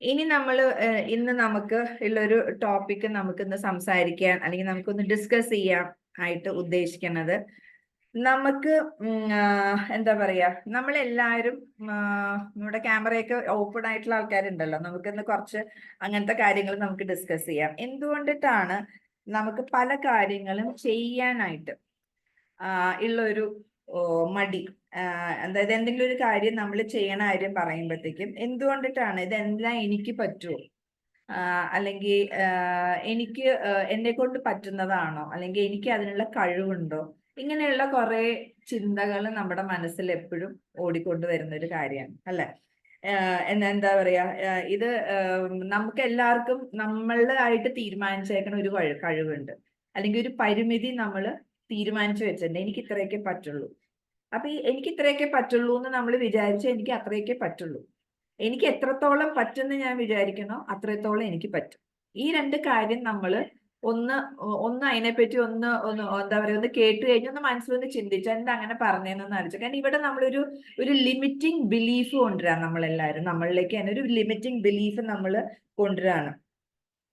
ഇനി നമ്മൾ ഇന്ന് നമുക്ക് ഉള്ളൊരു ടോപ്പിക്ക് നമുക്കിന്ന് സംസാരിക്കാൻ അല്ലെങ്കിൽ നമുക്കൊന്ന് ഡിസ്കസ് ചെയ്യാൻ ആയിട്ട് ഉദ്ദേശിക്കുന്നത് നമുക്ക് എന്താ പറയാ നമ്മളെല്ലാവരും നമ്മുടെ ക്യാമറയൊക്കെ ഓപ്പൺ ആയിട്ടുള്ള ആൾക്കാരുണ്ടല്ലോ, നമുക്കിന്ന് കുറച്ച് അങ്ങനത്തെ കാര്യങ്ങൾ നമുക്ക് ഡിസ്കസ് ചെയ്യാം. എന്തുകൊണ്ടിട്ടാണ് നമുക്ക് പല കാര്യങ്ങളും ചെയ്യാനായിട്ട് ഉള്ളൊരു മടി, അതായത് എന്തെങ്കിലും ഒരു കാര്യം നമ്മൾ ചെയ്യണ കാര്യം പറയുമ്പോഴത്തേക്കും എന്തുകൊണ്ടിട്ടാണ് ഇതെല്ലാം എനിക്ക് പറ്റുമോ, അല്ലെങ്കിൽ എനിക്ക് എന്നെ കൊണ്ട് പറ്റുന്നതാണോ, അല്ലെങ്കിൽ എനിക്ക് അതിനുള്ള കഴിവുണ്ടോ, ഇങ്ങനെയുള്ള കുറെ ചിന്തകൾ നമ്മുടെ മനസ്സിൽ എപ്പോഴും ഓടിക്കൊണ്ട് വരുന്ന ഒരു കാര്യമാണ് അല്ലെ. എന്താ പറയാ, ഇത് നമുക്ക് എല്ലാവർക്കും നമ്മളായിട്ട് തീരുമാനിച്ചേക്കണ ഒരു കഴിവുണ്ട്, അല്ലെങ്കിൽ ഒരു പരിമിതി നമ്മൾ തീരുമാനിച്ചു വെച്ചിട്ടുണ്ട്. എനിക്ക് ഇത്രയൊക്കെ പറ്റുള്ളൂ. അപ്പൊ ഈ എനിക്ക് ഇത്രയൊക്കെ പറ്റുള്ളൂ എന്ന് നമ്മൾ വിചാരിച്ച എനിക്ക് അത്രയൊക്കെ പറ്റുള്ളൂ. എനിക്ക് എത്രത്തോളം പറ്റുമെന്ന് ഞാൻ വിചാരിക്കണോ അത്രത്തോളം എനിക്ക് പറ്റും. ഈ രണ്ട് കാര്യം നമ്മൾ ഒന്ന് ഒന്ന് അതിനെപ്പറ്റി ഒന്ന് ഒന്ന് എന്താ പറയുക, ഒന്ന് കേട്ട് കഴിഞ്ഞ് ഒന്ന് മനസ്സിലൊന്ന് ചിന്തിച്ചു എന്താ അങ്ങനെ പറഞ്ഞതെന്നൊന്ന് ആലോചിച്ചു. കാരണം ഇവിടെ നമ്മളൊരു ഒരു ലിമിറ്റിംഗ് ബിലീഫ് കൊണ്ടുവരാം. നമ്മളെല്ലാവരും നമ്മളിലേക്ക് തന്നെ ഒരു ലിമിറ്റിംഗ് ബിലീഫ് നമ്മൾ കൊണ്ടുവരാണ്.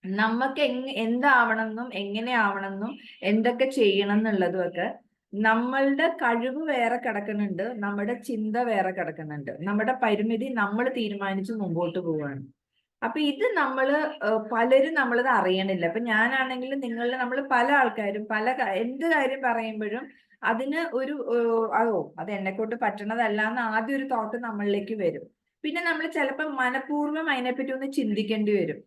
നമുക്ക് എന്താവണമെന്നും എങ്ങനെ ആവണമെന്നും എന്തൊക്കെ ചെയ്യണം എന്നുള്ളതും ഒക്കെ നമ്മളുടെ കഴിവ് വേറെ കിടക്കുന്നുണ്ട്, നമ്മുടെ ചിന്ത വേറെ കിടക്കുന്നുണ്ട്, നമ്മുടെ പരിമിതി നമ്മൾ തീരുമാനിച്ച് മുമ്പോട്ട് പോവുകയാണ്. അപ്പൊ ഇത് നമ്മള് പലരും നമ്മളത് അറിയണില്ല. അപ്പൊ ഞാനാണെങ്കിലും നമ്മൾ പല ആൾക്കാരും എന്ത് കാര്യം പറയുമ്പോഴും അതിന് ഒരു അത് എന്നെക്കൊണ്ട് പറ്റണതല്ല എന്ന് ആദ്യം ഒരു തോട്ട് നമ്മളിലേക്ക് വരും. പിന്നെ നമ്മൾ ചിലപ്പോൾ മനഃപൂർവ്വം അതിനെപ്പറ്റി ഒന്ന് ചിന്തിക്കേണ്ടി വരും.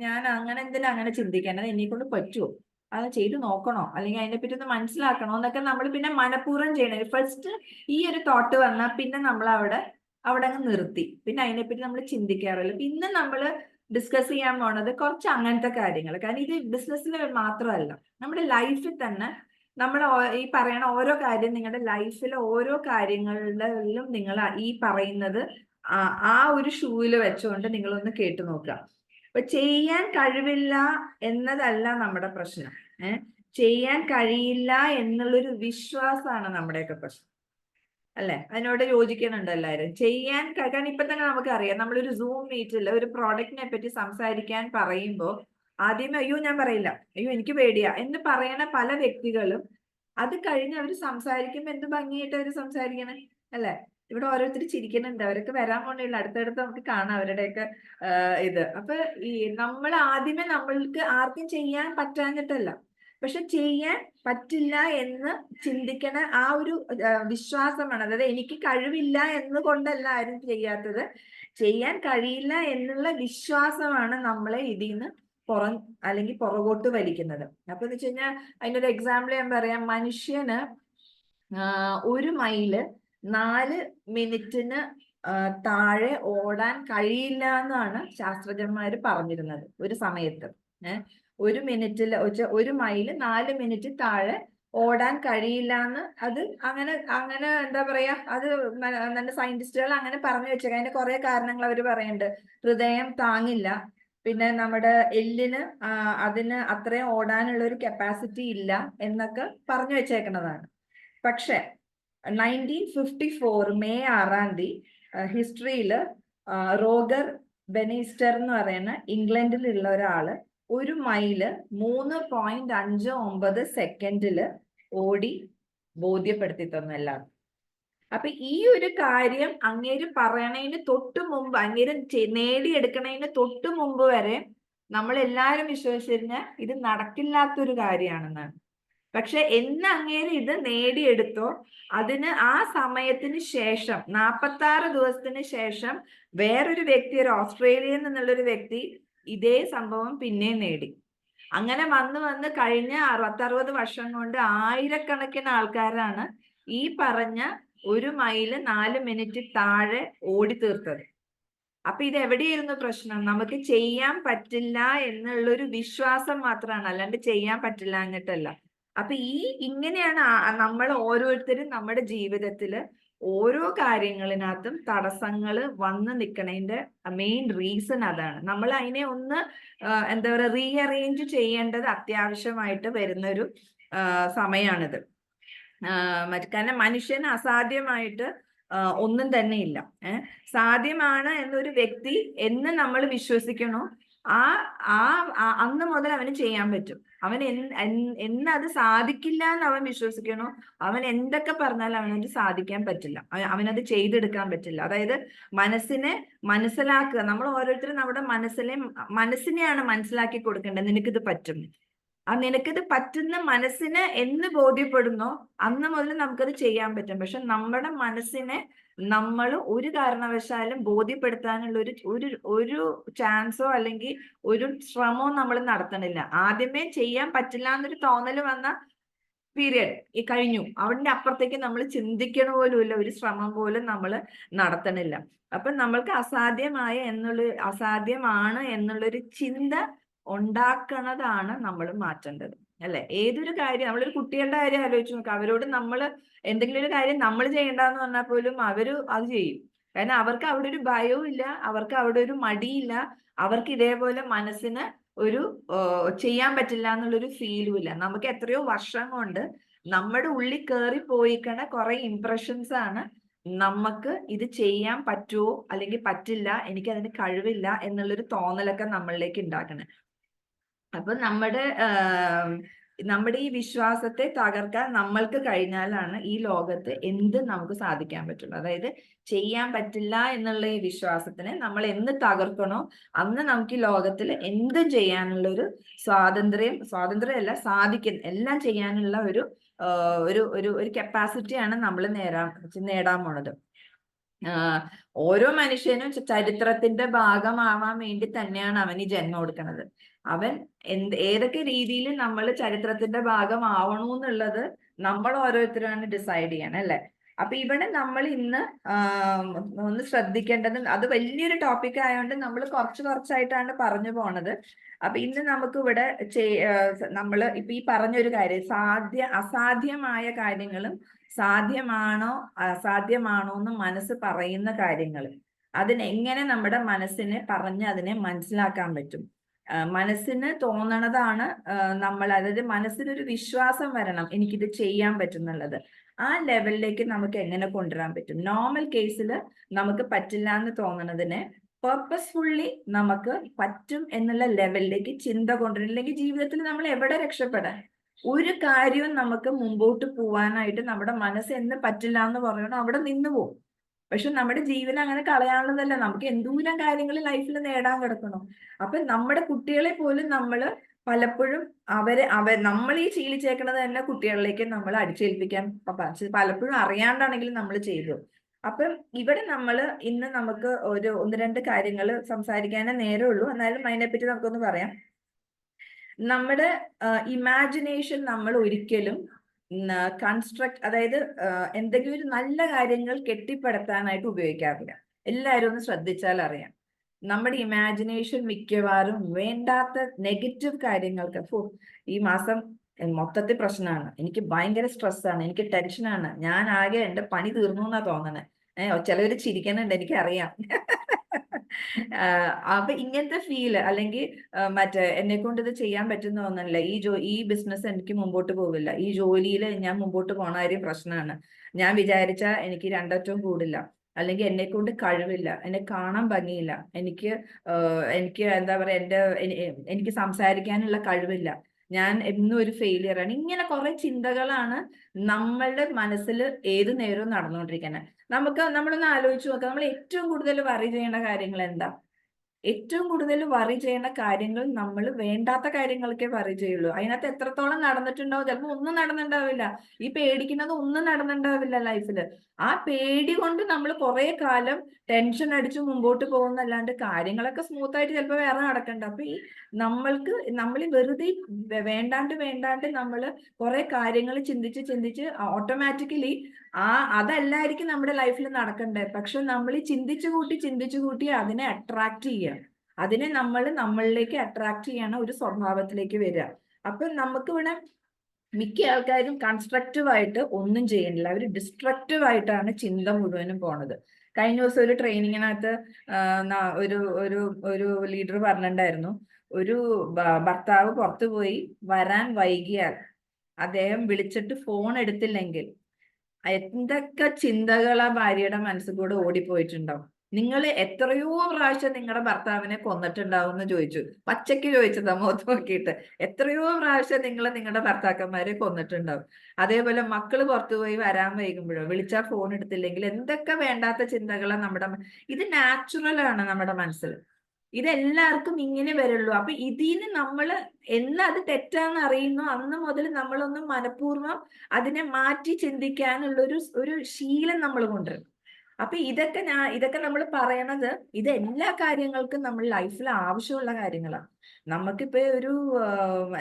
ഞാൻ അങ്ങനെ എന്തിനാ അങ്ങനെ ചിന്തിക്കേണ്ടത്, എന്നെ കൊണ്ട് പറ്റുമോ, അത് ചെയ്ത് നോക്കണോ, അല്ലെങ്കിൽ അതിനെപ്പറ്റി ഒന്ന് മനസ്സിലാക്കണോ എന്നൊക്കെ നമ്മൾ പിന്നെ മനഃപൂർവ്വം ചെയ്യണേ. ഫസ്റ്റ് ഈ ഒരു തോട്ട് വന്നാൽ പിന്നെ നമ്മൾ അവിടെ അങ്ങ് നിർത്തി, പിന്നെ അതിനെപ്പറ്റി നമ്മൾ ചിന്തിക്കാറില്ല. പിന്നെ നമ്മൾ ഡിസ്കസ് ചെയ്യാൻ പോണത് കുറച്ച് അങ്ങനത്തെ കാര്യങ്ങൾ. കാരണം ഇത് ബിസിനസ്സിൽ മാത്രമല്ല, നമ്മുടെ ലൈഫിൽ തന്നെ നമ്മൾ ഈ പറയണ ഓരോ കാര്യം നിങ്ങളുടെ ലൈഫിലെ ഓരോ കാര്യങ്ങളിലും നിങ്ങൾ ഈ പറയുന്നത് ആ ഒരു ഷൂവിൽ വെച്ചുകൊണ്ട് നിങ്ങളൊന്ന് കേട്ടു നോക്കുക. അപ്പൊ ചെയ്യാൻ കഴിവില്ല എന്നതല്ല നമ്മുടെ പ്രശ്നം, ചെയ്യാൻ കഴിയില്ല എന്നുള്ളൊരു വിശ്വാസമാണ് നമ്മുടെയൊക്കെ പ്രശ്നം അല്ലെ. അതിനോട് യോജിക്കുന്നുണ്ട് എല്ലാവരും. കാരണം ഇപ്പൊ തന്നെ നമുക്കറിയാം, നമ്മളൊരു സൂം മീറ്റിൽ ഒരു പ്രോഡക്റ്റിനെ പറ്റി സംസാരിക്കാൻ പറയുമ്പോൾ ആദ്യമേ അയ്യോ ഞാൻ പറയില്ല, അയ്യോ എനിക്ക് പേടിയാ എന്ന് പറയണ പല വ്യക്തികളും അത് കഴിഞ്ഞ് അവർ സംസാരിക്കുമ്പോൾ എന്ത് ഭംഗിയായിട്ട് അവർ സംസാരിക്കണേ അല്ലെ. ഇവിടെ ഓരോരുത്തർ ചിരിക്കുന്നുണ്ട്, അവരൊക്കെ വരാൻ പോണില്ല, അടുത്തടുത്ത് നമുക്ക് കാണാം അവരുടെയൊക്കെ ഇത്. അപ്പൊ ഈ നമ്മൾ ആദ്യമേ നമ്മൾക്ക് ആർക്കും ചെയ്യാൻ പറ്റാഞ്ഞിട്ടല്ല, പക്ഷെ ചെയ്യാൻ പറ്റില്ല എന്ന് ചിന്തിക്കണ ആ ഒരു വിശ്വാസമാണ്. അതായത് എനിക്ക് കഴിവില്ല എന്ന് കൊണ്ടല്ല ആരും ചെയ്യാത്തത്, ചെയ്യാൻ കഴിയില്ല എന്നുള്ള വിശ്വാസമാണ് നമ്മളെ ഇതിൽ നിന്ന് അല്ലെങ്കിൽ പുറകോട്ട് വലിക്കുന്നത്. അപ്പൊ എന്ന് വെച്ച് കഴിഞ്ഞാൽ അതിനൊരു എക്സാമ്പിൾ ഞാൻ പറയാം. മനുഷ്യന് 1 മൈല് 4 മിനിറ്റിന് താഴെ ഓടാൻ കഴിയില്ല എന്നാണ് ശാസ്ത്രജ്ഞന്മാർ പറഞ്ഞിരുന്നത് ഒരു സമയത്ത്. 1 മൈല് 4 മിനിറ്റ് താഴെ ഓടാൻ കഴിയില്ല എന്ന് അത് അങ്ങനെ അങ്ങനെ എന്താ പറയാ, അത് നല്ല സയന്റിസ്റ്റുകൾ അങ്ങനെ പറഞ്ഞു വെച്ചേക്കാം. അതിന് കുറെ കാരണങ്ങൾ അവർ പറയുന്നുണ്ട്. ഹൃദയം താങ്ങില്ല, പിന്നെ നമ്മുടെ എല്ലിന് അതിന് അത്രയും ഓടാനുള്ള ഒരു കപ്പാസിറ്റി ഇല്ല എന്നൊക്കെ പറഞ്ഞു വെച്ചേക്കുന്നതാണ്. പക്ഷെ 1954 മെയ് 6 ഹിസ്റ്ററിയിൽ റോഗർ ബെനിസ്റ്റർ എന്ന് പറയുന്ന ഇംഗ്ലണ്ടിലുള്ള ഒരാള് 1 മൈല് 3.59 സെക്കൻഡില് ഓടി ബോധ്യപ്പെടുത്തി തന്നു എല്ലാവർക്കും. അപ്പൊ ഈ ഒരു കാര്യം അങ്ങേര് പറയണതിന് തൊട്ട് മുമ്പ്, അങ്ങേര് നേടിയെടുക്കണതിന് തൊട്ട് മുമ്പ് വരെ നമ്മൾ എല്ലാവരും വിശ്വസിച്ചിരുന്ന ഇത് നടക്കില്ലാത്തൊരു കാര്യമാണെന്നാണ്. പക്ഷെ അങ്ങേര് ഇത് നേടിയെടുത്തോ അതിന് ആ സമയത്തിന് ശേഷം 46 ദിവസത്തിന് ശേഷം വേറൊരു വ്യക്തി, ഒരു ഓസ്ട്രേലിയയിൽ നിന്നുള്ളൊരു വ്യക്തി ഇതേ സംഭവം പിന്നെയും നേടി. അങ്ങനെ വന്ന് കഴിഞ്ഞ 60 വർഷം കൊണ്ട് ആയിരക്കണക്കിന് ആൾക്കാരാണ് ഈ പറഞ്ഞ 1 മൈല് 4 മിനിറ്റ് താഴെ ഓടി തീർത്തത്. അപ്പൊ ഇത് എവിടെയായിരുന്നു പ്രശ്നം? നമുക്ക് ചെയ്യാൻ പറ്റില്ല എന്നുള്ളൊരു വിശ്വാസം മാത്രമാണ്, അല്ലാണ്ട് ചെയ്യാൻ പറ്റില്ല എന്നിട്ടല്ല. അപ്പൊ ഇങ്ങനെയാണ് നമ്മൾ ഓരോരുത്തരും നമ്മുടെ ജീവിതത്തില് ഓരോ കാര്യങ്ങളിനകത്തും തടസ്സങ്ങൾ വന്ന് നിൽക്കണതിന്റെ മെയിൻ റീസൺ അതാണ്. നമ്മൾ അതിനെ ഒന്ന് എന്താ പറയുക, റീഅറേഞ്ച് ചെയ്യേണ്ടത് അത്യാവശ്യമായിട്ട് വരുന്നൊരു സമയമാണിത്. കാരണം മനുഷ്യന് അസാധ്യമായിട്ട് ഒന്നും തന്നെ ഇല്ല. സാധ്യമാണ് എന്നൊരു വ്യക്തി എന്ന് നമ്മൾ വിശ്വസിക്കണോ ആ അന്ന് മുതൽ അവന് ചെയ്യാൻ പറ്റും. അവൻ എന്ന് അത് സാധിക്കില്ല എന്ന് അവൻ വിശ്വസിക്കണോ അവൻ എന്തൊക്കെ പറഞ്ഞാലും അവനത് സാധിക്കാൻ പറ്റില്ല, അവനത് ചെയ്തെടുക്കാൻ പറ്റില്ല. അതായത് മനസ്സിനെ മനസ്സിലാക്കുക. നമ്മൾ ഓരോരുത്തരും നമ്മുടെ മനസ്സിനെയാണ് മനസ്സിലാക്കി കൊടുക്കേണ്ടത്. നിനക്കിത് പറ്റും. നിനക്കിത് പറ്റുന്ന മനസ്സിന് എന്ന് ബോധ്യപ്പെടുന്നോ അന്ന് മുതൽ നമുക്കത് ചെയ്യാൻ പറ്റും. പക്ഷെ നമ്മുടെ മനസ്സിനെ നമ്മൾ ഒരു കാരണവശാലും ബോധ്യപ്പെടുത്താനുള്ള ഒരു ചാൻസോ അല്ലെങ്കിൽ ഒരു ശ്രമമോ നമ്മൾ നടത്തണില്ല. ആദ്യമേ ചെയ്യാൻ പറ്റില്ല എന്നൊരു തോന്നൽ വന്ന പീരിയഡ് കഴിഞ്ഞു. അവന്റെ അപ്പുറത്തേക്ക് നമ്മൾ ചിന്തിക്കണ പോലുമില്ല, ഒരു ശ്രമം പോലും നമ്മൾ നടത്തണില്ല. അപ്പൊ നമ്മൾക്ക് അസാധ്യമാണ് എന്നുള്ളൊരു ചിന്ത ഉണ്ടാക്കണതാണ് നമ്മൾ മാറ്റേണ്ടത്, അല്ലെ? ഏതൊരു കാര്യം, നമ്മളൊരു കുട്ടികളുടെ കാര്യം ആലോചിച്ച് നോക്കുക. അവരോട് നമ്മൾ എന്തെങ്കിലും ഒരു കാര്യം നമ്മൾ ചെയ്യണ്ടെന്ന് പറഞ്ഞാൽ പോലും അവര് അത് ചെയ്യും. കാരണം അവർക്ക് അവിടെ ഒരു ഭയവും ഇല്ല, അവർക്ക് അവിടെ ഒരു മടിയില്ല, അവർക്ക് ഇതേപോലെ മനസ്സിന് ഒരു ചെയ്യാൻ പറ്റില്ല എന്നുള്ളൊരു ഫീലും ഇല്ല. നമുക്ക് എത്രയോ വർഷം കൊണ്ട് നമ്മുടെ ഉള്ളിൽ കയറി പോയിക്കണ കുറെ ഇംപ്രഷൻസ് ആണ് നമുക്ക് ഇത് ചെയ്യാൻ പറ്റുമോ അല്ലെങ്കിൽ പറ്റില്ല, എനിക്ക് അതിന് കഴിവില്ല എന്നുള്ളൊരു തോന്നലൊക്കെ നമ്മളിലേക്ക് ഉണ്ടാക്കണേ. അപ്പൊ നമ്മുടെ ഈ വിശ്വാസത്തെ തകർക്കാൻ നമ്മൾക്ക് കഴിഞ്ഞാലാണ് ഈ ലോകത്ത് എന്ത് നമുക്ക് സാധിക്കാൻ പറ്റുള്ളൂ. അതായത് ചെയ്യാൻ പറ്റില്ല എന്നുള്ള ഈ വിശ്വാസത്തിനെ നമ്മൾ എന്ന് തകർക്കണോ അന്ന് നമുക്ക് ഈ ലോകത്തിൽ എന്തും ചെയ്യാനുള്ള ഒരു സ്വാതന്ത്ര്യമല്ല, എല്ലാം ചെയ്യാനുള്ള ഒരു കപ്പാസിറ്റിയാണ് നമ്മൾ നേടാൻ പോണത്. ഓരോ മനുഷ്യനും ചരിത്രത്തിന്റെ ഭാഗമാവാൻ വേണ്ടി തന്നെയാണ് അവന് ജന്മം കൊടുക്കുന്നത്. അവൻ ഏതൊക്കെ രീതിയിൽ നമ്മൾ ചരിത്രത്തിന്റെ ഭാഗമാവണമെന്നുള്ളത് നമ്മൾ ഓരോരുത്തരാണ് ഡിസൈഡ് ചെയ്യണം, അല്ലെ? അപ്പൊ ഇവിടെ നമ്മൾ ഇന്ന് ഒന്ന് ശ്രദ്ധിക്കേണ്ടത്, അത് വലിയൊരു ടോപ്പിക് ആയതുകൊണ്ട് നമ്മൾ കുറച്ചായിട്ടാണ് പറഞ്ഞു പോണത്. അപ്പൊ ഇന്ന് നമുക്ക് ഇവിടെ നമ്മൾ ഇപ്പൊ ഈ പറഞ്ഞൊരു കാര്യം, അസാധ്യമായ കാര്യങ്ങളും അസാധ്യമാണോ എന്ന് മനസ്സ് പറയുന്ന കാര്യങ്ങൾ, അതിനെങ്ങനെ നമ്മുടെ മനസ്സിനെ പറഞ്ഞ് അതിനെ മനസ്സിലാക്കാൻ പറ്റും. മനസ്സിന് തോന്നണതാണ് അതായത് മനസ്സിനൊരു വിശ്വാസം വരണം, എനിക്കിത് ചെയ്യാൻ പറ്റുന്നുള്ളത്. ആ ലെവലിലേക്ക് നമുക്ക് എങ്ങനെ കൊണ്ടുവരാൻ പറ്റും? നോർമൽ കേസിൽ നമുക്ക് പറ്റില്ല എന്ന് തോന്നണതിനെ പർപ്പസ്ഫുള്ളി നമുക്ക് പറ്റും എന്നുള്ള ലെവലിലേക്ക് ചിന്ത കൊണ്ടുവരില്ലെങ്കിൽ ജീവിതത്തിൽ നമ്മൾ എവിടെ രക്ഷപ്പെടാൻ? ഒരു കാര്യവും നമുക്ക് മുമ്പോട്ട് പോവാനായിട്ട് നമ്മുടെ മനസ്സ് എന്ന് പറ്റില്ല എന്ന് പറയണം, അവിടെ നിന്ന് പോകും. പക്ഷെ നമ്മുടെ ജീവിതം അങ്ങനെ കളയാനുള്ളതല്ല, നമുക്ക് എന്തോരം കാര്യങ്ങൾ ലൈഫിൽ നേടാൻ കിടക്കണം. അപ്പൊ നമ്മുടെ കുട്ടികളെ പോലും നമ്മൾ പലപ്പോഴും നമ്മൾ ഈ ശീലിച്ചേക്കണത് തന്നെ കുട്ടികളിലേക്ക് നമ്മൾ അടിച്ചേൽപ്പിക്കാൻ പലപ്പോഴും അറിയാണ്ടാണെങ്കിലും നമ്മൾ ചെയ്തു. അപ്പം ഇവിടെ ഇന്ന് നമുക്ക് ഒന്ന് രണ്ട് കാര്യങ്ങൾ സംസാരിക്കാനേ നേരമുള്ളൂ, എന്നാലും അതിനെപ്പറ്റി നമുക്കൊന്ന് പറയാം. നമ്മുടെ ഇമാജിനേഷൻ നമ്മൾ ഒരിക്കലും അതായത് എന്തെങ്കിലും ഒരു നല്ല കാര്യങ്ങൾ കെട്ടിപ്പടുത്താനായിട്ട് ഉപയോഗിക്കാറില്ല. എല്ലാവരും ഒന്ന് ശ്രദ്ധിച്ചാൽ അറിയാം, നമ്മുടെ ഇമാജിനേഷൻ മിക്കവാറും വേണ്ടാത്ത നെഗറ്റീവ് കാര്യങ്ങൾക്ക്. ഈ മാസം മൊത്തത്തിൽ പ്രശ്നമാണ്, എനിക്ക് ഭയങ്കര സ്ട്രെസ്സാണ്, എനിക്ക് ടെൻഷനാണ്, ഞാൻ ആകെ എൻ്റെ പണി തീർന്നു എന്നാ തോന്നണേ. ചിലവര് ചിരിക്കുന്നുണ്ട്, എനിക്കറിയാം. അപ്പൊ ഇങ്ങനത്തെ ഫീല്, അല്ലെങ്കിൽ എന്നെ കൊണ്ട് ഇത് ചെയ്യാൻ പറ്റുന്ന ഒന്നല്ല, ഈ ബിസിനസ് എനിക്ക് മുമ്പോട്ട് പോകില്ല, ഈ ജോലിയിൽ ഞാൻ മുമ്പോട്ട് പോണ കാര്യം പ്രശ്നമാണ്, ഞാൻ വിചാരിച്ച എനിക്ക് രണ്ടറ്റവും കൂടില്ല, അല്ലെങ്കിൽ എന്നെ കൊണ്ട് കഴിവില്ല, എന്നെ കാണാൻ ഭംഗിയില്ല, എനിക്ക് എന്താ പറയാ, എനിക്ക് സംസാരിക്കാനുള്ള കഴിവില്ല, ഞാൻ എന്നും ഒരു ഫെയിലിയർ ആണ്. ഇങ്ങനെ കുറെ ചിന്തകളാണ് നമ്മളുടെ മനസ്സിൽ ഏത് നേരവും നടന്നുകൊണ്ടിരിക്കുന്നത്. നമ്മളൊന്ന് ആലോചിച്ച് നോക്കാം, നമ്മൾ ഏറ്റവും കൂടുതൽ വറി ചെയ്യേണ്ട കാര്യങ്ങൾ എന്താ? ഏറ്റവും കൂടുതൽ വറി ചെയ്യുന്ന കാര്യങ്ങൾ നമ്മൾ വേണ്ടാത്ത കാര്യങ്ങൾക്കേ വറി ചെയ്യുള്ളൂ. അതിനകത്ത് എത്രത്തോളം നടന്നിട്ടുണ്ടാവും? ചിലപ്പോൾ ഒന്നും നടന്നിട്ടുണ്ടാവില്ല. ഈ പേടിക്കുന്നത് ഒന്നും നടന്നിട്ടുണ്ടാവില്ല ലൈഫിൽ. ആ പേടി കൊണ്ട് നമ്മൾ കുറെ കാലം ടെൻഷൻ അടിച്ച് മുമ്പോട്ട് പോകുന്നല്ലാണ്ട് കാര്യങ്ങളൊക്കെ സ്മൂത്ത് ആയിട്ട് ചിലപ്പോൾ വേറെ നടക്കണ്ട. അപ്പൊ നമ്മൾ വെറുതെ വേണ്ടാണ്ട് നമ്മൾ കുറെ കാര്യങ്ങൾ ചിന്തിച്ച് ഓട്ടോമാറ്റിക്കലി അതല്ലായിരിക്കും നമ്മുടെ ലൈഫിൽ നടക്കണ്ടേ. പക്ഷെ നമ്മൾ ഈ ചിന്തിച്ചു കൂട്ടി അതിനെ അട്രാക്ട് ചെയ്യുക, അതിനെ നമ്മളിലേക്ക് അട്രാക്ട് ചെയ്യണ ഒരു സ്വഭാവത്തിലേക്ക് വരിക. അപ്പൊ നമുക്കിവിടെ മിക്ക ആൾക്കാരും കൺസ്ട്രക്റ്റീവ് ആയിട്ട് ഒന്നും ചെയ്യുന്നില്ല, അവർ ഡിസ്ട്രക്റ്റീവ് ആയിട്ടാണ് ചിന്ത മുഴുവനും പോണത്. കഴിഞ്ഞ ദിവസം ഒരു ട്രെയിനിങ്ങിനകത്ത് ഒരു ലീഡർ പറഞ്ഞിട്ടുണ്ടായിരുന്നു, ഒരു ഭർത്താവ് പുറത്തു പോയി വരാൻ വൈകിയാൽ, അദ്ദേഹം വിളിച്ചിട്ട് ഫോൺ എടുത്തില്ലെങ്കിൽ എന്തൊക്കെ ചിന്തകളാ ഭാര്യയുടെ മനസ്സിൽ കൂടെ ഓടിപ്പോയിട്ടുണ്ടാവും. നിങ്ങൾ എത്രയോ പ്രാവശ്യം നിങ്ങളുടെ ഭർത്താവിനെ കൊന്നിട്ടുണ്ടാവും എന്ന് ചോദിച്ചു. പച്ചയ്ക്ക് ചോദിച്ചതാ മുഖത്ത് നോക്കിയിട്ട്. എത്രയോ പ്രാവശ്യം നിങ്ങൾ നിങ്ങളുടെ ഭർത്താക്കന്മാരെ കൊന്നിട്ടുണ്ടാവും. അതേപോലെ മക്കള് പുറത്തുപോയി വരാൻ വൈകുമ്പോഴോ, വിളിച്ചാൽ ഫോൺ എടുത്തില്ലെങ്കിൽ എന്തൊക്കെ വേണ്ടാത്ത ചിന്തകളാ ഇത് നാച്ചുറൽ ആണ് നമ്മുടെ മനസ്സിൽ. ഇതെല്ലാവർക്കും ഇങ്ങനെ വരുള്ളൂ. അപ്പൊ ഇതിന് നമ്മൾ എന്ന് അത് തെറ്റാന്ന് അറിയുന്നു അന്ന് മുതൽ നമ്മളൊന്ന് മനഃപൂർവ്വം അതിനെ മാറ്റി ചിന്തിക്കാനുള്ള ഒരു ശീലം നമ്മൾ കൊണ്ടുവരും. അപ്പൊ ഇതൊക്കെ നമ്മൾ പറയണത് ഇത് എല്ലാ കാര്യങ്ങൾക്കും നമ്മൾ ലൈഫിൽ ആവശ്യമുള്ള കാര്യങ്ങളാണ്. നമുക്കിപ്പോ ഒരു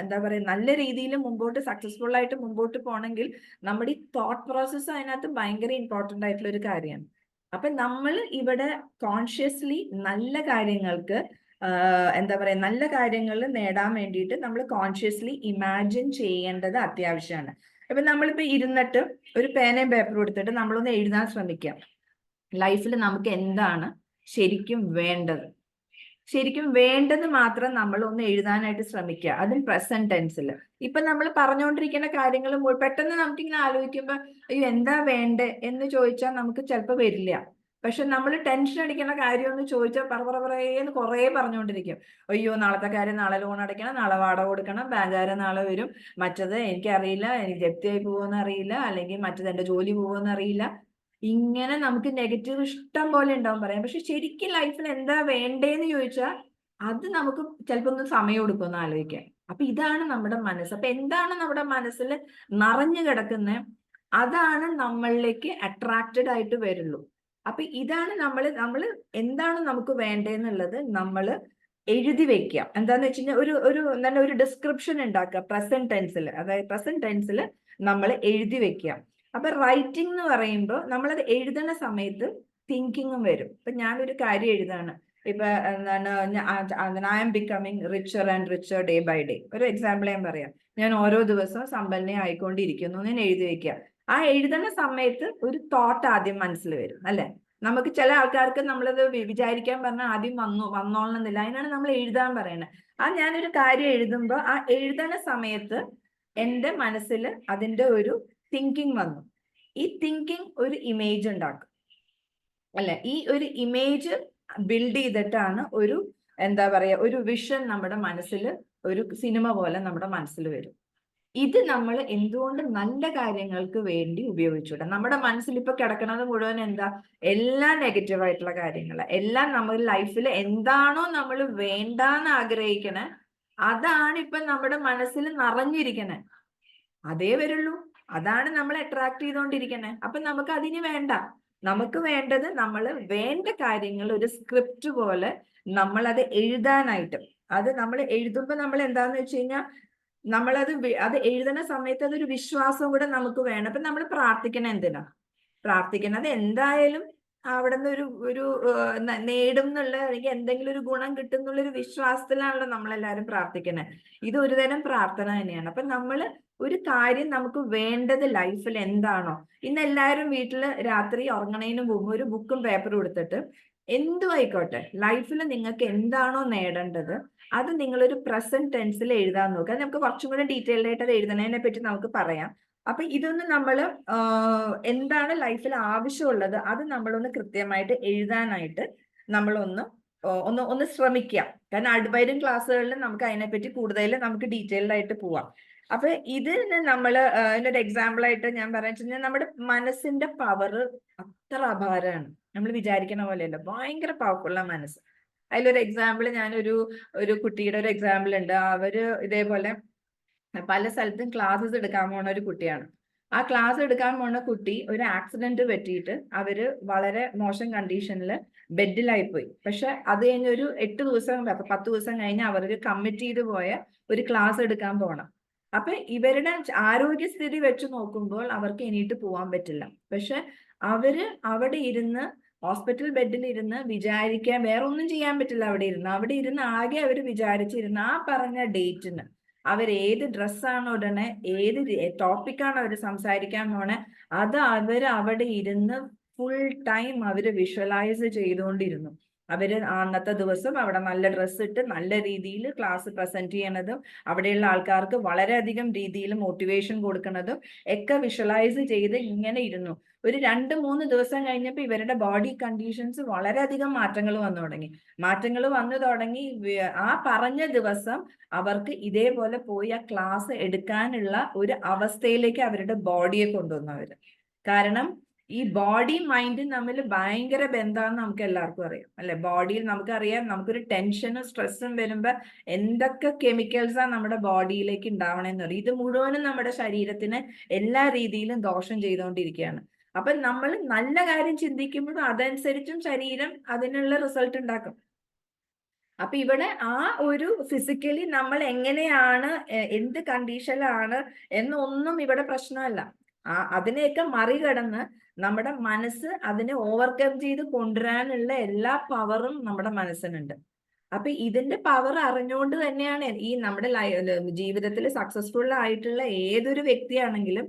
എന്താ പറയാ നല്ല രീതിയിൽ മുമ്പോട്ട് സക്സസ്ഫുൾ ആയിട്ട് മുമ്പോട്ട് പോകണമെങ്കിൽ നമ്മുടെ ഈ തോട്ട് പ്രോസസ്സ് അതിനകത്ത് ഭയങ്കര ഇമ്പോർട്ടന്റ് ആയിട്ടുള്ള ഒരു കാര്യമാണ്. അപ്പൊ നമ്മൾ ഇവിടെ കോൺഷ്യസ്ലി നല്ല കാര്യങ്ങൾക്ക് എന്താ പറയാ നല്ല കാര്യങ്ങൾ നേടാൻ വേണ്ടിയിട്ട് നമ്മൾ കോൺഷ്യസ്ലി ഇമാജിൻ ചെയ്യേണ്ടത് അത്യാവശ്യമാണ്. ഇപ്പൊ നമ്മളിപ്പോ ഇരുന്നിട്ട് ഒരു പേനയും പേപ്പറും എടുത്തിട്ട് നമ്മളൊന്ന് എഴുതാൻ ശ്രമിക്കാം. ലൈഫിൽ നമുക്ക് എന്താണ് ശരിക്കും വേണ്ടത്, ശരിക്കും വേണ്ടത് മാത്രം നമ്മൾ ഒന്ന് എഴുതാനായിട്ട് ശ്രമിക്കുക. അതും പ്രസന്റ് ടെൻസിൽ. ഇപ്പൊ നമ്മൾ പറഞ്ഞുകൊണ്ടിരിക്കുന്ന കാര്യങ്ങൾ പെട്ടെന്ന് നമുക്കിങ്ങനെ ആലോചിക്കുമ്പോൾ അയ്യോ എന്താ വേണ്ടേ എന്ന് ചോദിച്ചാൽ നമുക്ക് ചിലപ്പോൾ വരില്ല. പക്ഷെ നമ്മൾ ടെൻഷൻ അടിക്കുന്ന കാര്യം എന്ന് ചോദിച്ചാൽ പറേന്ന് കുറേ പറഞ്ഞുകൊണ്ടിരിക്കും. അയ്യോ നാളത്തെ കാര്യം, നാളെ ലോൺ അടയ്ക്കണം, നാളെ വാടക കൊടുക്കണം, ബാങ്കുകാരൻ നാളെ വരും, മറ്റത് എനിക്കറിയില്ല, എനിക്ക് ജപ്തിയായി പോകുമെന്ന് അറിയില്ല, അല്ലെങ്കിൽ മറ്റത് എൻ്റെ ജോലി പോകുമെന്ന് അറിയില്ല. ഇങ്ങനെ നമുക്ക് നെഗറ്റീവ് ഇഷ്ടം പോലെ ഉണ്ടാവും പറയാം. പക്ഷെ ശരിക്കും ലൈഫിൽ എന്താ വേണ്ടേന്ന് ചോദിച്ചാൽ അത് നമുക്ക് ചിലപ്പോ ഒന്ന് സമയം എടുക്കുമെന്ന് ആലോചിക്കാൻ. അപ്പൊ ഇതാണ് നമ്മുടെ മനസ്സ്. അപ്പൊ എന്താണ് നമ്മുടെ മനസ്സിൽ നിറഞ്ഞു കിടക്കുന്നത് അതാണ് നമ്മളിലേക്ക് അട്രാക്റ്റഡ് ആയിട്ട് വരുള്ളൂ. അപ്പൊ ഇതാണ് നമ്മൾ എന്താണ് നമുക്ക് വേണ്ടതെന്നുള്ളത് നമ്മൾ എഴുതി വെക്കുക. എന്താന്ന് വെച്ച് കഴിഞ്ഞാൽ ഒരു ഡിസ്ക്രിപ്ഷൻ ഉണ്ടാക്കുക പ്രസന്റ് ടെൻസിൽ. അതായത് പ്രസന്റ് ടെൻസിൽ നമ്മൾ എഴുതി വെക്കുക. അപ്പൊ റൈറ്റിംഗ് എന്ന് പറയുമ്പോൾ നമ്മളത് എഴുതുന്ന സമയത്ത് തിങ്കിങ്ങും വരും. ഇപ്പൊ ഞാനൊരു കാര്യം എഴുതാണ്, ഇപ്പൊ എന്താണ് I am becoming richer and richer day by day. ഒരു എക്സാമ്പിൾ ഞാൻ പറയാം. ഞാൻ ഓരോ ദിവസവും സമ്പന്നനെ ആയിക്കൊണ്ടിരിക്കുന്നു ഞാൻ എഴുതി വെക്കുക. ആ എഴുതുന്ന സമയത്ത് ഒരു തോട്ട് ആദ്യം മനസ്സിൽ വരും അല്ലെ. നമുക്ക് ചില ആൾക്കാർക്ക് നമ്മളത് വിചാരിക്കാൻ പറഞ്ഞാൽ ആദ്യം വന്നോളണമെന്നില്ല. അതിനാണ് നമ്മൾ എഴുതാൻ പറയുന്നത്. ഞാനൊരു കാര്യം എഴുതുമ്പോൾ ആ എഴുതുന്ന സമയത്ത് എൻ്റെ മനസ്സിൽ അതിൻ്റെ ഒരു തിങ്കിങ് വന്നു. ഈ തിങ്കിങ് ഒരു ഇമേജ് ഉണ്ടാക്കും അല്ലെ. ഈ ഒരു ഇമേജ് ബിൽഡ് ചെയ്തിട്ടാണ് എന്താ പറയാ ഒരു വിഷൻ നമ്മുടെ മനസ്സിൽ, ഒരു സിനിമ പോലെ നമ്മുടെ മനസ്സിൽ വരും. ഇത് നമ്മൾ എന്തുകൊണ്ട് നല്ല കാര്യങ്ങൾക്ക് വേണ്ടി ഉപയോഗിച്ചുകൂടാ? നമ്മുടെ മനസ്സിൽ ഇപ്പൊ കിടക്കുന്നത് മുഴുവൻ എന്താ? എല്ലാം നെഗറ്റീവ് ആയിട്ടുള്ള കാര്യങ്ങൾ. എല്ലാം നമ്മൾ ലൈഫിൽ എന്താണോ നമ്മൾ വേണ്ടാന്ന് ആഗ്രഹിക്കണേ അതാണ് ഇപ്പൊ നമ്മുടെ മനസ്സിൽ നിറഞ്ഞിരിക്കണേ. അതേ വരുള്ളൂ. അതാണ് നമ്മൾ അട്രാക്ട് ചെയ്തുകൊണ്ടിരിക്കണേ. അപ്പൊ നമുക്ക് അതിന് വേണ്ട. നമുക്ക് വേണ്ടത് നമ്മൾ വേണ്ട കാര്യങ്ങൾ ഒരു സ്ക്രിപ്റ്റ് പോലെ നമ്മളത് എഴുതാനായിട്ട്. അത് നമ്മൾ എഴുതുമ്പോൾ നമ്മൾ എന്താന്ന് വെച്ച് കഴിഞ്ഞാൽ അത് എഴുതുന്ന സമയത്ത് അതൊരു വിശ്വാസം കൂടെ നമുക്ക് വേണം. അപ്പൊ നമ്മൾ പ്രാർത്ഥിക്കണം. എന്തിനാ പ്രാർത്ഥിക്കുന്നത്? എന്തായാലും അവിടെ നിന്ന് ഒരു നേടും എന്നുള്ള, അല്ലെങ്കിൽ എന്തെങ്കിലും ഒരു ഗുണം കിട്ടും എന്നുള്ളൊരു വിശ്വാസത്തിലാണല്ലോ നമ്മളെല്ലാവരും പ്രാർത്ഥിക്കുന്നത്. ഇത് ഒരു തരം പ്രാർത്ഥന തന്നെയാണ്. അപ്പൊ ഒരു കാര്യം നമുക്ക് വേണ്ടത് ലൈഫിൽ എന്താണോ, ഇന്ന് എല്ലാവരും വീട്ടില് രാത്രി ഉറങ്ങണതിന് മുമ്പ് ഒരു ബുക്കും പേപ്പറും എടുത്തിട്ട് എന്തും ആയിക്കോട്ടെ ലൈഫിൽ നിങ്ങൾക്ക് എന്താണോ നേടേണ്ടത് അത് നിങ്ങളൊരു പ്രസന്റ് ടെൻസിൽ എഴുതാൻ നോക്കുക. നമുക്ക് കുറച്ചും കൂടെ ഡീറ്റെയിൽഡ് ആയിട്ട് അത് എഴുതുന്നതിനെ പറ്റി നമുക്ക് പറയാം. അപ്പൊ ഇതൊന്ന് നമ്മൾ എന്താണ് ലൈഫിൽ ആവശ്യമുള്ളത് അത് നമ്മളൊന്ന് കൃത്യമായിട്ട് എഴുതാനായിട്ട് നമ്മളൊന്ന് ഒന്ന് ശ്രമിക്കാം. കാരണം വരും ക്ലാസ്സുകളിൽ നമുക്ക് അതിനെപ്പറ്റി കൂടുതൽ നമുക്ക് ഡീറ്റെയിൽഡ് ആയിട്ട് പോവാം. അപ്പൊ ഇതിന് ഇതിനൊരു എക്സാമ്പിൾ ആയിട്ട് ഞാൻ പറയാ, നമ്മുടെ മനസ്സിന്റെ പവർ അത്ര അപാരമാണ്. നമ്മൾ വിചാരിക്കുന്ന പോലെയല്ല, ഭയങ്കര പവർഫുള്ള മനസ്സ്. അതിലൊരു എക്സാമ്പിൾ ഒരു കുട്ടിയുടെ ഒരു എക്സാമ്പിൾ ഉണ്ട്. അവര് ഇതേപോലെ പല സ്ഥലത്തും ക്ലാസ്സസ് എടുക്കാൻ പോണ ഒരു കുട്ടിയാണ്. ആ ക്ലാസ് എടുക്കാൻ പോണ കുട്ടി ഒരു ആക്സിഡന്റ് പറ്റിയിട്ട് അവര് വളരെ മോശം കണ്ടീഷനിൽ ബെഡിലായിപ്പോയി. പക്ഷെ അത് കഴിഞ്ഞ് ഒരു 8 ദിവസം 10 ദിവസം കഴിഞ്ഞ് അവരൊരു കമ്മിറ്റ് ചെയ്ത് പോയ ഒരു ക്ലാസ് എടുക്കാൻ പോണം. അപ്പൊ ഇവരുടെ ആരോഗ്യസ്ഥിതി വെച്ച് നോക്കുമ്പോൾ അവർക്ക് എണീറ്റ് പോകാൻ പറ്റില്ല. പക്ഷെ അവര് അവിടെ ഇരുന്ന് ഹോസ്പിറ്റൽ ബെഡിൽ ഇരുന്ന് വിചാരിക്കാൻ, വേറെ ഒന്നും ചെയ്യാൻ പറ്റില്ല. അവിടെ ഇരുന്ന് ആകെ അവർ വിചാരിച്ചിരുന്ന ആ പറഞ്ഞ ഡേറ്റിന് ഏത് ഡ്രസ്സാണോ ഉടനെ, ഏത് ടോപ്പിക്കാണോ അവർ സംസാരിക്കാൻ പോണേ അത് അവിടെ ഇരുന്ന് ഫുൾ ടൈം അവര് വിഷ്വലൈസ് ചെയ്തുകൊണ്ടിരുന്നു. അവര് അന്നത്തെ ദിവസം അവിടെ നല്ല ഡ്രസ്സ് ഇട്ട് നല്ല രീതിയിൽ ക്ലാസ് പ്രസന്റ് ചെയ്യണതും അവിടെയുള്ള ആൾക്കാർക്ക് വളരെയധികം രീതിയിൽ മോട്ടിവേഷൻ കൊടുക്കുന്നതും ഒക്കെ വിഷ്വലൈസ് ചെയ്ത് ഇങ്ങനെ ഇരുന്നു. ഒരു 2-3 ദിവസം കഴിഞ്ഞപ്പോൾ ഇവരുടെ ബോഡി കണ്ടീഷൻസ് വളരെയധികം മാറ്റങ്ങൾ വന്നു തുടങ്ങി. മാറ്റങ്ങൾ വന്നു തുടങ്ങി. ആ പറഞ്ഞ ദിവസം അവർക്ക് ഇതേപോലെ പോയി ആ ക്ലാസ് എടുക്കാനുള്ള ഒരു അവസ്ഥയിലേക്ക് അവരുടെ ബോഡിയെ കൊണ്ടുവന്നവര്. കാരണം ഈ ബോഡി മൈൻഡും തമ്മിൽ ഭയങ്കര ബന്ധമാണെന്ന് നമുക്ക് എല്ലാവർക്കും അറിയാം അല്ലെ. ബോഡിയിൽ നമുക്കറിയാം, നമുക്കൊരു ടെൻഷനും സ്ട്രെസ്സും വരുമ്പോ എന്തൊക്കെ കെമിക്കൽസാണ് നമ്മുടെ ബോഡിയിലേക്ക് ഉണ്ടാവണമെന്ന് അറിയാം. ഇത് മുഴുവനും നമ്മുടെ ശരീരത്തിന് എല്ലാ രീതിയിലും ദോഷം ചെയ്തുകൊണ്ടിരിക്കുകയാണ്. അപ്പൊ നമ്മൾ നല്ല കാര്യം ചിന്തിക്കുമ്പോഴും അതനുസരിച്ചും ശരീരം അതിനുള്ള റിസൾട്ട് ഉണ്ടാക്കും. അപ്പൊ ഇവിടെ ആ ഒരു ഫിസിക്കലി നമ്മൾ എങ്ങനെയാണ്, എന്ത് കണ്ടീഷനിലാണ് എന്നൊന്നും ഇവിടെ പ്രശ്നമല്ല. അതിനെയൊക്കെ മറികടന്ന് നമ്മുടെ മനസ്സ് അതിനെ ഓവർകം ചെയ്ത് കൊണ്ടുവരാനുള്ള എല്ലാ പവറും നമ്മുടെ മനസ്സിനുണ്ട്. അപ്പൊ ഇതിന്റെ പവർ അറിഞ്ഞുകൊണ്ട് തന്നെയാണ് ഈ നമ്മുടെ ജീവിതത്തിൽ സക്സസ്ഫുൾ ആയിട്ടുള്ള ഏതൊരു വ്യക്തിയാണെങ്കിലും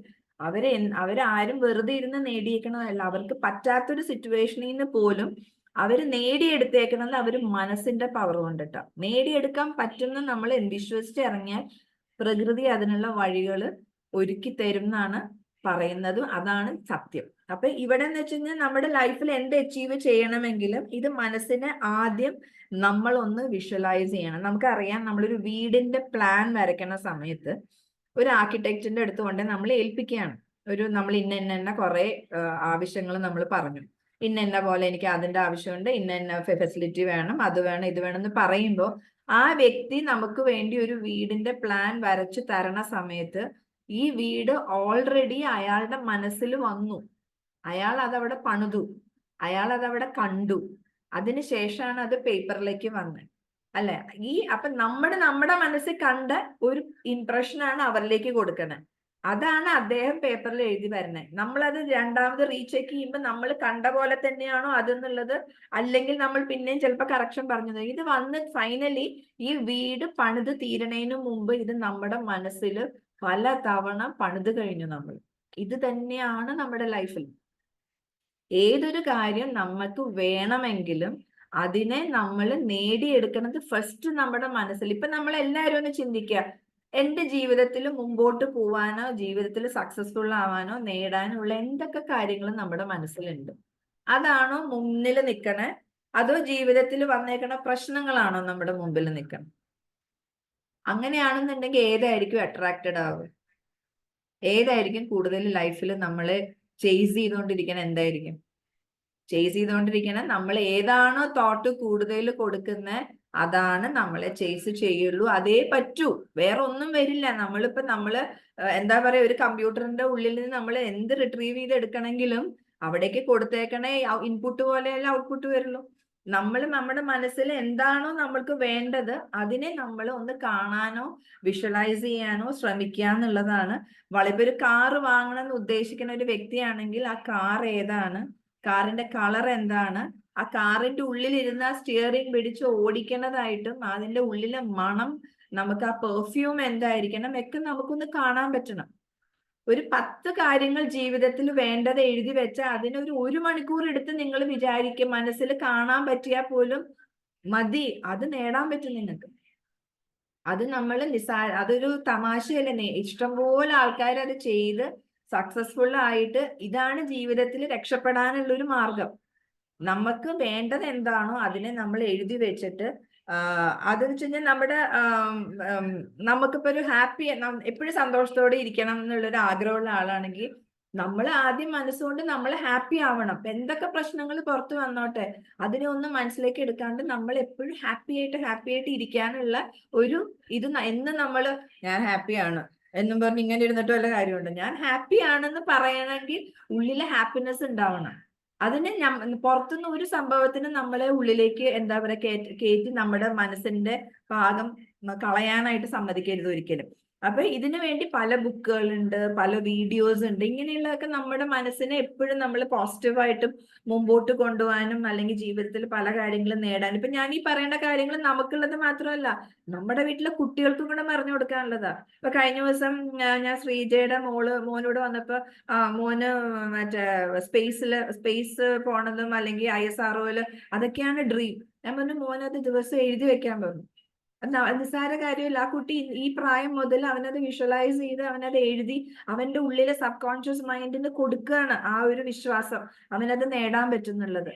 അവരാരും വെറുതെ ഇരുന്ന് നേടിയേക്കണതല്ല. അവർക്ക് പറ്റാത്തൊരു സിറ്റുവേഷനിൽ നിന്ന് പോലും അവര് നേടിയെടുത്തേക്കുന്നത് അവര് മനസ്സിന്റെ പവർ കൊണ്ടിട്ടാ. നേടിയെടുക്കാൻ പറ്റുന്ന നമ്മൾ വിശ്വസിച്ച് ഇറങ്ങിയാൽ പ്രകൃതി അതിനുള്ള വഴികൾ ഒരുക്കി തരും എന്നാണ് പറയുന്നതും. അതാണ് സത്യം. അപ്പൊ ഇവിടെ എന്ന് വെച്ച് കഴിഞ്ഞാൽ നമ്മുടെ ലൈഫിൽ എന്ത് അച്ചീവ് ചെയ്യണമെങ്കിലും ഇത് മനസ്സിനെ ആദ്യം നമ്മൾ ഒന്ന് വിഷ്വലൈസ് ചെയ്യണം. നമുക്കറിയാം, നമ്മളൊരു വീടിന്റെ പ്ലാൻ വരയ്ക്കുന്ന സമയത്ത് ഒരു ആർക്കിടെക്റ്റിന്റെ അടുത്ത് കൊണ്ട് നമ്മൾ ഏൽപ്പിക്കുകയാണ്. നമ്മൾ ഇന്ന കുറെ ആവശ്യങ്ങൾ നമ്മൾ പറഞ്ഞു, ഇന്ന പോലെ എനിക്ക് അതിന്റെ ആവശ്യമുണ്ട്, ഇന്ന ഫെസിലിറ്റി വേണം, അത് വേണം, ഇത് വേണം എന്ന് പറയുമ്പോൾ ആ വ്യക്തി നമുക്ക് വേണ്ടി ഒരു വീടിന്റെ പ്ലാൻ വരച്ചു തരണ സമയത്ത് ഈ വീട് ഓൾറെഡി അയാളുടെ മനസ്സിൽ വന്നു. അയാൾ അതവിടെ പണിതു, അയാൾ അതവിടെ കണ്ടു, അതിനുശേഷമാണ് അത് പേപ്പറിലേക്ക് വന്നത് അല്ലെ. അപ്പൊ നമ്മുടെ മനസ്സിൽ കണ്ട ഒരു ഇംപ്രഷനാണ് അവരിലേക്ക് കൊടുക്കുന്നത്. അതാണ് അദ്ദേഹം പേപ്പറിൽ എഴുതി വരുന്നത്. നമ്മളത് രണ്ടാമത് റീചെക്ക് ചെയ്യുമ്പോൾ നമ്മൾ കണ്ട പോലെ തന്നെയാണോ അതെന്നുള്ളത്, അല്ലെങ്കിൽ നമ്മൾ പിന്നെയും ചിലപ്പോൾ കറക്ഷൻ പറഞ്ഞത്. ഇത് വന്ന് ഫൈനലി ഈ വീട് പണിത് തീരണേന് മുമ്പ് ഇത് നമ്മുടെ മനസ്സിൽ പല തവണ പണിത് കഴിഞ്ഞു നമ്മൾ. ഇത് തന്നെയാണ് നമ്മുടെ ലൈഫിൽ. ഏതൊരു കാര്യം നമുക്ക് വേണമെങ്കിലും അതിനെ നമ്മൾ നേടിയെടുക്കുന്നത് ഫസ്റ്റ് നമ്മുടെ മനസ്സിൽ. ഇപ്പൊ നമ്മൾ എല്ലാവരും ഒന്ന് ചിന്തിക്കുക, എന്റെ ജീവിതത്തിൽ മുമ്പോട്ട് പോവാനോ ജീവിതത്തിൽ സക്സസ്ഫുൾ ആവാനോ നേടാനോ ഉള്ള എന്തൊക്കെ കാര്യങ്ങൾ നമ്മുടെ മനസ്സിലുണ്ട്? അതാണോ മുന്നിൽ നിൽക്കണേ, അതോ ജീവിതത്തിൽ വന്നേക്കണ പ്രശ്നങ്ങളാണോ നമ്മുടെ മുമ്പിൽ നിൽക്കണം? അങ്ങനെയാണെന്നുണ്ടെങ്കിൽ ഏതായിരിക്കും അട്രാക്റ്റഡ് ആവുക? ഏതായിരിക്കും കൂടുതൽ ലൈഫിൽ നമ്മളെ ചേസ് ചെയ്തുകൊണ്ടിരിക്കണം? എന്തായിരിക്കും ചേസ് ചെയ്തുകൊണ്ടിരിക്കണം? നമ്മൾ ഏതാണോ തോട്ട് കൂടുതൽ കൊടുക്കുന്നത് അതാണ് നമ്മളെ ചേസ് ചെയ്യുള്ളൂ. അതേ പറ്റൂ, വേറെ ഒന്നും വരില്ല. നമ്മള് എന്താ പറയാ, ഒരു കമ്പ്യൂട്ടറിന്റെ ഉള്ളിൽ നിന്ന് നമ്മൾ എന്ത് റിട്രീവ് ചെയ്ത് എടുക്കണമെങ്കിലും അവിടേക്ക് കൊടുത്തേക്കണേ ഇൻപുട്ട് പോലെയല്ല ഔട്ട്പുട്ട് വരുള്ളൂ. നമ്മുടെ മനസ്സിൽ എന്താണോ നമ്മൾക്ക് വേണ്ടത് അതിനെ നമ്മൾ ഒന്ന് കാണാനോ വിഷ്വലൈസ് ചെയ്യാനോ ശ്രമിക്കുക എന്നുള്ളതാണ്. വളരെ ഒരു കാറ് വാങ്ങണം എന്ന് ഉദ്ദേശിക്കുന്ന ഒരു വ്യക്തിയാണെങ്കിൽ ആ കാർ ഏതാണ്, കാറിന്റെ കളർ എന്താണ്, ആ കാറിന്റെ ഉള്ളിലിരുന്ന സ്റ്റിയറിംഗ് പിടിച്ച് ഓടിക്കുന്നതായിട്ടും അതിന്റെ ഉള്ളിലെ മണം, നമുക്ക് ആ പെർഫ്യൂം എന്തായിരിക്കണം ഒക്കെ നമുക്കൊന്ന് കാണാൻ പറ്റണം. ഒരു 10 കാര്യങ്ങൾ ജീവിതത്തിൽ വേണ്ടത് എഴുതി വെച്ചാൽ അതിനൊരു 1 മണിക്കൂർ എടുത്ത് നിങ്ങൾ വിചാരിക്കും, മനസ്സിൽ കാണാൻ പറ്റിയാൽ പോലും മതി, അത് നേടാൻ പറ്റും നിങ്ങൾക്ക്. അത് നമ്മൾ അതൊരു തമാശയല്ലേ. ഇഷ്ടംപോലെ ആൾക്കാർ അത് ചെയ്ത് സക്സസ്ഫുൾ ആയിട്ട് ഇതാണ് ജീവിതത്തിൽ രക്ഷപ്പെടാനുള്ള ഒരു മാർഗം. നമുക്ക് വേണ്ടത് എന്താണോ അതിനെ നമ്മൾ എഴുതി വെച്ചിട്ട് അതെന്ന് വെച്ച് കഴിഞ്ഞാൽ നമുക്കിപ്പോ ഒരു ഹാപ്പി, എപ്പോഴും സന്തോഷത്തോടെ ഇരിക്കണം എന്നുള്ളൊരു ആഗ്രഹമുള്ള ആളാണെങ്കിൽ നമ്മൾ ആദ്യം മനസ്സുകൊണ്ട് നമ്മൾ ഹാപ്പി ആവണം. അപ്പൊ എന്തൊക്കെ പ്രശ്നങ്ങൾ പുറത്ത് വന്നോട്ടെ അതിനെ ഒന്നും മനസ്സിലേക്ക് എടുക്കാണ്ട് നമ്മൾ എപ്പോഴും ഹാപ്പി ആയിട്ട് ഇരിക്കാനുള്ള ഒരു എന്ന് ഞാൻ ഹാപ്പിയാണ് എന്നും പറഞ്ഞ് ഇങ്ങനെ ഇരുന്നിട്ട് വല്ല കാര്യമുണ്ട്? ഞാൻ ഹാപ്പി ആണെന്ന് പറയണമെങ്കിൽ ഉള്ളിലെ ഹാപ്പിനെസ് ഉണ്ടാവണം. അതിന് പുറത്തുനിന്ന് ഒരു സംഭവത്തിന് നമ്മളെ ഉള്ളിലേക്ക് എന്താ പറയാ കയറ്റി നമ്മുടെ മനസ്സിന്റെ ഭാഗം കളയാനായിട്ട് സമ്മതിക്കരുത് ഒരിക്കലും. അപ്പൊ ഇതിനു വേണ്ടി പല ബുക്കുകളുണ്ട്, പല വീഡിയോസ് ഉണ്ട്. ഇങ്ങനെയുള്ളതൊക്കെ നമ്മുടെ മനസ്സിനെ എപ്പോഴും നമ്മൾ പോസിറ്റീവായിട്ടും മുമ്പോട്ട് കൊണ്ടുപോകാനും അല്ലെങ്കിൽ ജീവിതത്തിൽ പല കാര്യങ്ങളും നേടാനും. ഇപ്പൊ ഞാൻ ഈ പറയേണ്ട കാര്യങ്ങൾ നമുക്കുള്ളത് മാത്രമല്ല, നമ്മുടെ വീട്ടിലെ കുട്ടികൾക്കും കൂടെ പറഞ്ഞു കൊടുക്കാനുള്ളതാ. ഇപ്പൊ കഴിഞ്ഞ ദിവസം ഞാൻ ശ്രീജയുടെ മോനോട് വന്നപ്പോ മോന് മറ്റേ സ്പേസ് പോണതും അല്ലെങ്കിൽ ISROയില് അതൊക്കെയാണ് ഡ്രീം. ഞാൻ പറഞ്ഞു മോനത് ദിവസം എഴുതി വെക്കാൻ പറഞ്ഞു. നിസ്സാര കാര്യമില്ല. ആ കുട്ടി ഈ പ്രായം മുതൽ അവനത് വിഷ്വലൈസ് ചെയ്ത് അവനത് എഴുതി അവന്റെ ഉള്ളിലെ സബ് കോൺഷ്യസ് മൈൻഡിന് കൊടുക്കുകയാണ് ആ ഒരു വിശ്വാസം അവനത് നേടാൻ പറ്റുന്നുള്ളത്.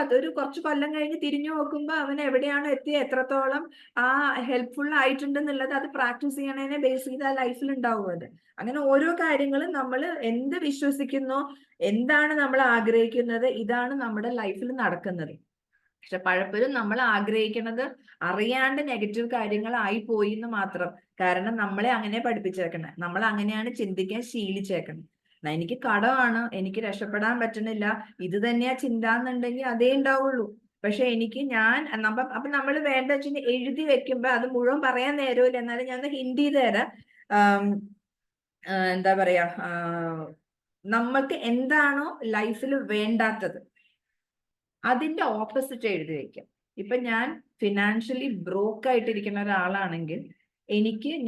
അതൊരു കുറച്ച് കൊല്ലം കഴിഞ്ഞ് തിരിഞ്ഞു നോക്കുമ്പോ അവൻ എവിടെയാണ് എത്തിയത്, എത്രത്തോളം ഹെൽപ്ഫുൾ ആയിട്ടുണ്ടെന്നുള്ളത് അത് പ്രാക്ടീസ് ചെയ്യണതിനെ ബേസ് ചെയ്ത് ആ ലൈഫിൽ ഉണ്ടാവും. അത് അങ്ങനെ ഓരോ കാര്യങ്ങളും നമ്മൾ എന്ത് വിശ്വസിക്കുന്നോ, എന്താണ് നമ്മൾ ആഗ്രഹിക്കുന്നത്, ഇതാണ് നമ്മുടെ ലൈഫിൽ നടക്കുന്നത്. പക്ഷെ പലപ്പോഴും നമ്മൾ ആഗ്രഹിക്കുന്നത് അറിയാണ്ട് നെഗറ്റീവ് കാര്യങ്ങളായി പോയി എന്ന് മാത്രം. കാരണം നമ്മളെ അങ്ങനെ പഠിപ്പിച്ചേക്കണേ, നമ്മൾ അങ്ങനെയാണ് ചിന്തിക്കാൻ ശീലിച്ചേക്കണേ. എനിക്ക് കടമാണ്, എനിക്ക് രക്ഷപ്പെടാൻ പറ്റണില്ല, ഇത് തന്നെയാ ചിന്ത എന്നുണ്ടെങ്കിൽ അതേ ഉണ്ടാവുള്ളൂ. പക്ഷെ അപ്പൊ നമ്മൾ വേണ്ട വെച്ചാൽ എഴുതി വെക്കുമ്പോ അത് മുഴുവൻ പറയാൻ നേരമില്ല. എന്നാലും ഞാൻ ഹിന്റ് ചെയ്ത് തരാം. എന്താ പറയാ, നമ്മൾക്ക് എന്താണോ ലൈഫിൽ വേണ്ടാത്തത് അതിന്റെ ഓപ്പോസിറ്റ് എഴുതി വെക്കാം. ഇപ്പൊ ഞാൻ ഫിനാൻഷ്യലി ബ്രോക്ക് ആയിട്ടിരിക്കുന്ന ഒരാളാണെങ്കിൽ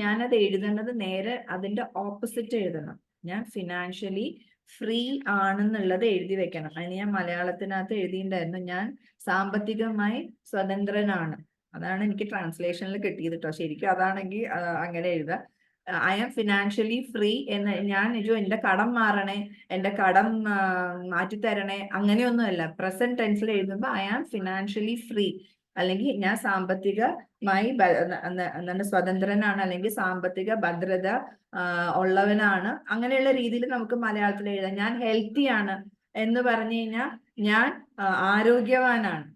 ഞാനത് എഴുതേണ്ടത് നേരെ അതിന്റെ ഓപ്പോസിറ്റ് എഴുതണം. ഞാൻ ഫിനാൻഷ്യലി ഫ്രീ ആണെന്നുള്ളത് എഴുതി വെക്കണം. അതിന് ഞാൻ മലയാളത്തിനകത്ത് എഴുതിയിട്ടുണ്ടായിരുന്നു, ഞാൻ സാമ്പത്തികമായി സ്വതന്ത്രനാണ്. അതാണ് എനിക്ക് ട്രാൻസ്ലേഷനിൽ കിട്ടിയത് കേട്ടോ. ശരിക്കും അതാണെങ്കിൽ അങ്ങനെ എഴുതാം. ഐ ആം ഫിനാൻഷ്യലി ഫ്രീ എന്ന് എന്റെ കടം മാറണേ, എന്റെ കടം മാറ്റിത്തരണേ, അങ്ങനെയൊന്നുമല്ല. പ്രസന്റ് ടെൻസിൽ എഴുതുമ്പോൾ ഐ ആം ഫിനാൻഷ്യലി ഫ്രീ, അല്ലെങ്കിൽ ഞാൻ സാമ്പത്തികമായി എന്താണ് സ്വതന്ത്രനാണ്, അല്ലെങ്കിൽ സാമ്പത്തിക ഭദ്രത ഉള്ളവനാണ്. അങ്ങനെയുള്ള രീതിയിൽ നമുക്ക് മലയാളത്തിൽ എഴുതാം. ഞാൻ ഹെൽത്തി ആണ് എന്ന് പറഞ്ഞു കഴിഞ്ഞാൽ ഞാൻ ആരോഗ്യവാനാണ്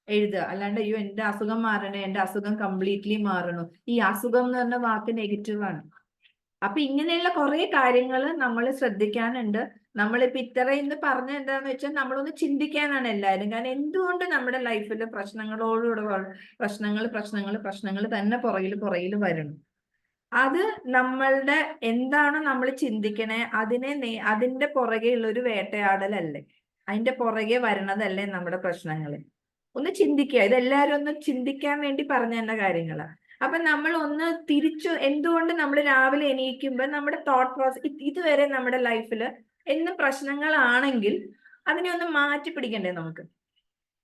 എഴുതുക. അല്ലാണ്ട് അയ്യോ എന്റെ അസുഖം മാറണേ, എന്റെ അസുഖം കംപ്ലീറ്റ്ലി മാറണു. ഈ അസുഖം എന്ന് പറഞ്ഞ വാക്ക് നെഗറ്റീവാണ്. അപ്പൊ ഇങ്ങനെയുള്ള കുറെ കാര്യങ്ങൾ നമ്മൾ ശ്രദ്ധിക്കാനുണ്ട്. നമ്മളിപ്പോ ഇന്ന് പറഞ്ഞ എന്താന്ന് വെച്ചാൽ നമ്മളൊന്ന് ചിന്തിക്കാനാണ് എല്ലാവരും. കാരണം എന്തുകൊണ്ട് നമ്മുടെ ലൈഫിൽ പ്രശ്നങ്ങളോടുകൂടെ പ്രശ്നങ്ങൾ തന്നെ പുറകിൽ വരണം. അത് നമ്മളുടെ എന്താണോ നമ്മൾ ചിന്തിക്കണേ അതിന്റെ പുറകെ ഉള്ള ഒരു വേട്ടയാടലല്ലേ, അതിന്റെ പുറകെ വരണതല്ലേ നമ്മുടെ പ്രശ്നങ്ങള്. ഒന്ന് ചിന്തിക്കുക. ഇതെല്ലാവരും ഒന്ന് ചിന്തിക്കാൻ വേണ്ടി പറഞ്ഞു തന്ന കാര്യങ്ങളാണ്. അപ്പൊ നമ്മൾ ഒന്ന് എന്തുകൊണ്ട് നമ്മൾ രാവിലെ എണീക്കുമ്പോൾ നമ്മുടെ തോട്ട് പ്രോസസ് ഇതുവരെ നമ്മുടെ ലൈഫിൽ എന്നും പ്രശ്നങ്ങളാണെങ്കിൽ അതിനെ ഒന്ന് മാറ്റി പിടിക്കണ്ടേ നമുക്ക്?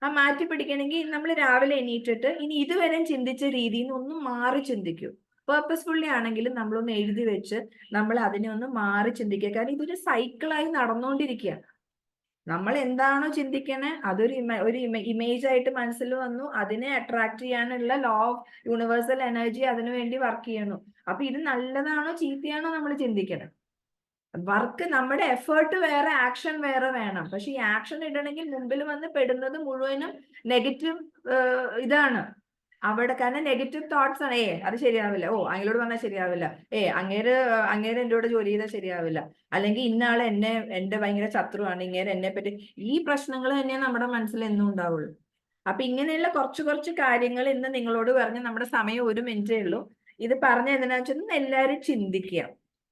ആ മാറ്റി പിടിക്കണമെങ്കിൽ നമ്മൾ രാവിലെ എണീറ്റിട്ട് ഇനി ഇതുവരെ ചിന്തിച്ച രീതിയിൽ നിന്ന് ഒന്ന് മാറി ചിന്തിക്കൂ. പേർപ്പസ്ഫുള്ളി ആണെങ്കിലും നമ്മളൊന്ന് എഴുതി വെച്ച് നമ്മൾ അതിനെ ഒന്ന് മാറി ചിന്തിക്കുക. കാരണം ഇതൊരു സൈക്കിളായി നടന്നുകൊണ്ടിരിക്കുക. നമ്മൾ എന്താണോ ചിന്തിക്കണേ അതൊരു ഇമേജ് ആയിട്ട് മനസ്സിൽ വന്നു, അതിനെ അട്രാക്ട് ചെയ്യാനുള്ള ലോ ഓഫ് യൂണിവേഴ്സൽ എനർജി അതിനു വേണ്ടി വർക്ക് ചെയ്യണു. അപ്പൊ ഇത് നല്ലതാണോ ചീത്തയാണോ നമ്മൾ ചിന്തിക്കണം. വർക്ക് നമ്മുടെ എഫേർട്ട് വേറെ, ആക്ഷൻ വേറെ വേണം. പക്ഷെ ഈ ആക്ഷൻ ഇടണമെങ്കിൽ മുമ്പിൽ വന്ന് പെടുന്നത് മുഴുവനും നെഗറ്റീവ് ഇതാണ് അവിടെ. കാരണം നെഗറ്റീവ് തോട്ട്സ് ആണ്. അത് ശരിയാവില്ല, അങ്ങോട്ട് പറഞ്ഞാൽ ശരിയാവില്ല, അങ്ങേര് എൻ്റെ കൂടെ ജോലി ചെയ്താൽ ശരിയാവില്ല, അല്ലെങ്കിൽ ഇന്ന ആള് എന്റെ ഭയങ്കര ശത്രുവാണ്, ഇങ്ങേര് എന്നെ പറ്റി. ഈ പ്രശ്നങ്ങൾ തന്നെ നമ്മുടെ മനസ്സിൽ എന്നും ഉണ്ടാവുള്ളൂ. അപ്പൊ ഇങ്ങനെയുള്ള കുറച്ച് കാര്യങ്ങൾ ഇന്ന് നിങ്ങളോട് പറഞ്ഞ് നമ്മുടെ സമയം 1 മിനിറ്റേ ഉള്ളൂ. ഇത് പറഞ്ഞ എന്തിനാ വെച്ചാൽ എല്ലാവരും ചിന്തിക്കുക.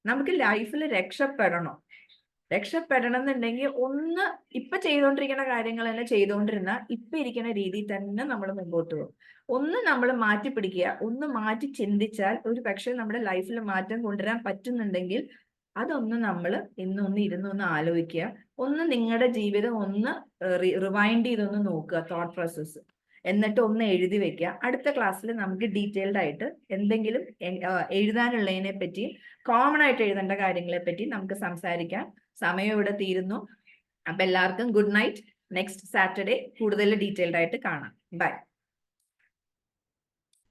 നമുക്ക് ലൈഫിൽ രക്ഷപ്പെടണം എന്നുണ്ടെങ്കിൽ ഒന്ന് ഇപ്പൊ ചെയ്തുകൊണ്ടിരിക്കുന്ന കാര്യങ്ങൾ തന്നെ ചെയ്തുകൊണ്ടിരുന്ന ഇപ്പൊ ഇരിക്കുന്ന രീതിയിൽ തന്നെ നമ്മൾ മുമ്പോട്ട് പോകും. ഒന്ന് നമ്മൾ മാറ്റി പിടിക്കുക, ഒന്ന് മാറ്റി ചിന്തിച്ചാൽ ഒരു പക്ഷെ നമ്മുടെ ലൈഫിൽ മാറ്റം കൊണ്ടുവരാൻ പറ്റുന്നുണ്ടെങ്കിൽ അതൊന്ന് നമ്മൾ ഇരുന്നൊന്ന് ആലോചിക്കുക. ഒന്ന് നിങ്ങളുടെ ജീവിതം ഒന്ന് റിവൈൻഡ് ചെയ്തൊന്ന് നോക്കുക, തോട്ട് പ്രോസസ്സ്. എന്നിട്ട് ഒന്ന് എഴുതി വെക്കുക. അടുത്ത ക്ലാസ്സിൽ നമുക്ക് ഡീറ്റെയിൽഡ് ആയിട്ട് എന്തെങ്കിലും എഴുതാനുള്ളതിനെ പറ്റി, കോമൺ ആയിട്ട് എഴുതേണ്ട കാര്യങ്ങളെ പറ്റി നമുക്ക് സംസാരിക്കാം. സമയം ഇവിടെ തീരുന്നു. അപ്പൊ എല്ലാവർക്കും ഗുഡ് നൈറ്റ്. നെക്സ്റ്റ് സാറ്റർഡേ കൂടുതൽ ഡീറ്റെയിൽഡ് ആയിട്ട് കാണാം. ബൈ.